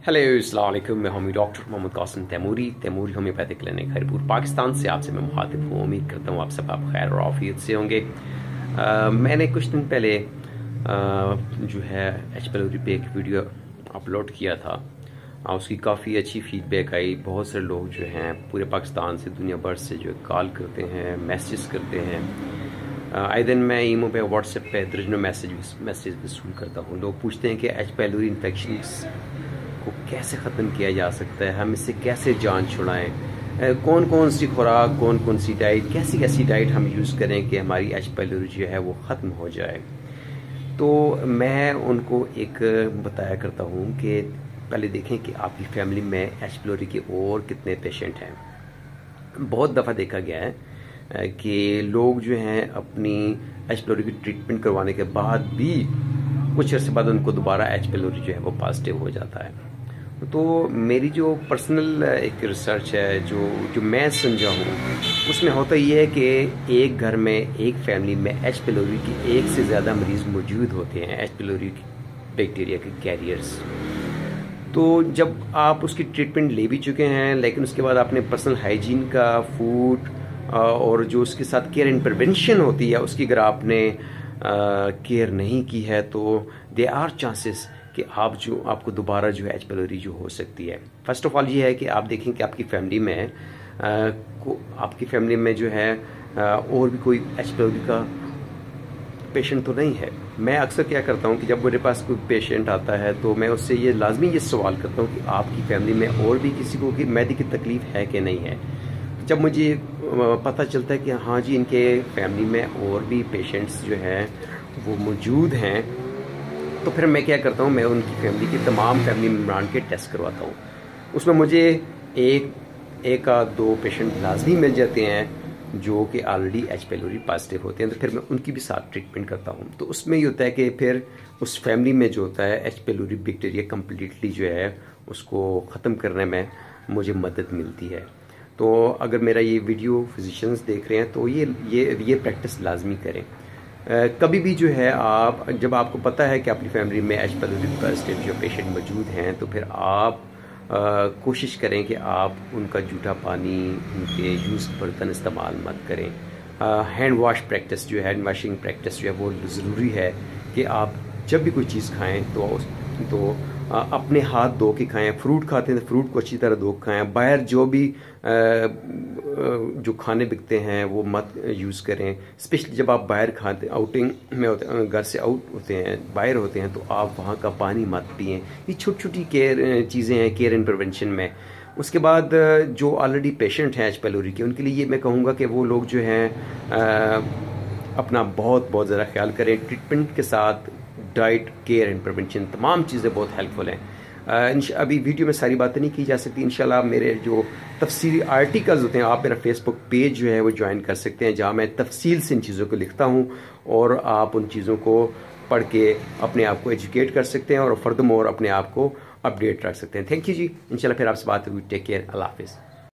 Hello अस्सलाम वालेकुम। मैं हूं doctor Mohammad Kasim Taimuri homeopathic clinic Haripur Pakistan से आपसे मैं मुखातिब हूँ। उम्मीद करता हूँ आप सब आप खैर और आफियत से होंगे। मैंने कुछ दिन पहले जो है एच pylori पे एक वीडियो अपलोड किया था। उसकी काफ़ी अच्छी फीडबैक आई। बहुत सारे लोग जो हैं पूरे पाकिस्तान से दुनिया भर से जो कॉल करते हैं, मैसेज करते हैं। आए दिन मैं ईमो पे व्हाट्सएप पे दर्जनों मैसेज वसूल करता हूँ। लोग पूछते हैं कि एच pylori इन्फेक्शन को कैसे ख़त्म किया जा सकता है, हम इससे कैसे जान छुड़ाएं, कौन कौन सी खुराक, कौन कौन सी डाइट, कैसी कैसी डाइट हम यूज़ करें कि हमारी एच pylori जो है वो ख़त्म हो जाए। तो मैं उनको एक बताया करता हूँ कि पहले देखें कि आपकी फैमिली में एच pylori के और कितने पेशेंट हैं। बहुत दफ़ा देखा गया है कि लोग जो हैं अपनी एच pylori की ट्रीटमेंट करवाने के बाद भी कुछ अर्से बाद उनको दोबारा एच pylori जो है वो पॉजिटिव हो जाता है। तो मेरी जो पर्सनल एक रिसर्च है जो मैं समझा हूँ, उसमें होता ये है कि एक घर में एक फैमिली में एच pylori के एक से ज़्यादा मरीज़ मौजूद होते हैं, एच pylori बैक्टीरिया के कैरियर्स। तो जब आप उसकी ट्रीटमेंट ले भी चुके हैं, लेकिन उसके बाद आपने पर्सनल हाइजीन का, फूड और जो उसके साथ केयर एंड प्रिवेंशन होती है उसकी अगर आपने केयर नहीं की है, तो दे आर चांसेस कि आपको दोबारा जो है एच pylori जो हो सकती है। फर्स्ट ऑफ ऑल ये है कि आप देखें कि आपकी फैमिली में जो है और भी कोई एच pylori का पेशेंट तो नहीं है। मैं अक्सर क्या करता हूँ कि जब मेरे पास कोई पेशेंट आता है तो मैं उससे ये लाजमी ये सवाल करता हूँ कि आपकी फैमिली में और भी किसी को मैदे की तकलीफ़ है कि नहीं है। जब मुझे पता चलता है कि हाँ जी इनके फैमिली में और भी पेशेंट्स जो हैं वो मौजूद हैं, तो फिर मैं क्या करता हूँ, मैं उनकी फैमिली के तमाम फैमिली मेम्बरान के टेस्ट करवाता हूँ। उसमें मुझे एक आध दो पेशेंट लाजमी मिल जाते हैं जो कि ऑलरेडी एच pylori पॉजिटिव होते हैं, तो फिर मैं उनकी भी साथ ट्रीटमेंट करता हूँ। तो उसमें ये होता है कि फिर उस फैमिली में जो होता है एच pylori बैक्टीरिया कम्प्लीटली जो है उसको ख़त्म करने में मुझे मदद मिलती है। तो अगर मेरा ये वीडियो फिजिशियंस देख रहे हैं तो ये प्रैक्टिस लाजमी करें। कभी भी जो है जब आपको पता है कि अपनी फैमिली में एच pylori पॉजिटिव जो पेशेंट मौजूद हैं, तो फिर आप कोशिश करें कि आप उनका जूठा पानी, उनके यूज़ बर्तन इस्तेमाल मत करें। हैंड वॉश प्रैक्टिस जो है, हैंड वॉशिंग प्रैक्टिस जो है वो ज़रूरी है कि आप जब भी कोई चीज़ खाएँ तो अपने हाथ धो के खाएं। फ्रूट खाते हैं तो फ्रूट को अच्छी तरह धो के खाएं। बाहर जो भी जो खाने बिकते हैं वो मत यूज़ करें। स्पेशली जब आप बाहर खाते आउटिंग में होते हैं, घर से आउट होते हैं, बाहर होते हैं, तो आप वहाँ का पानी मत पिएं। ये छोटी छोटी चीज़ें हैं केयर एंड प्रिवेंशन में। उसके बाद जो ऑलरेडी पेशेंट हैं एच pylori के, उनके लिए ये मैं कहूँगा कि वो लोग जो हैं अपना बहुत ज़्यादा ख्याल करें। ट्रीटमेंट के साथ डाइट, केयर एंड प्रिवेंशन तमाम चीज़ें बहुत हेल्पफुल हैं। अभी वीडियो में सारी बातें नहीं की जा सकती। इंशाल्लाह मेरे जो तफसीली आर्टिकल्स होते हैं, आप मेरा फेसबुक पेज जो है वो ज्वाइन कर सकते हैं, जहाँ मैं तफसील से इन चीज़ों को लिखता हूँ और आप उन चीज़ों को पढ़ के अपने आप को एजुकेट कर सकते हैं और फर्दरमोर अपने आप को अपडेट रख सकते हैं। थैंक यू जी। इंशाल्लाह फिर आपसे बात होगी। Take care. अल्लाह हाफिज़।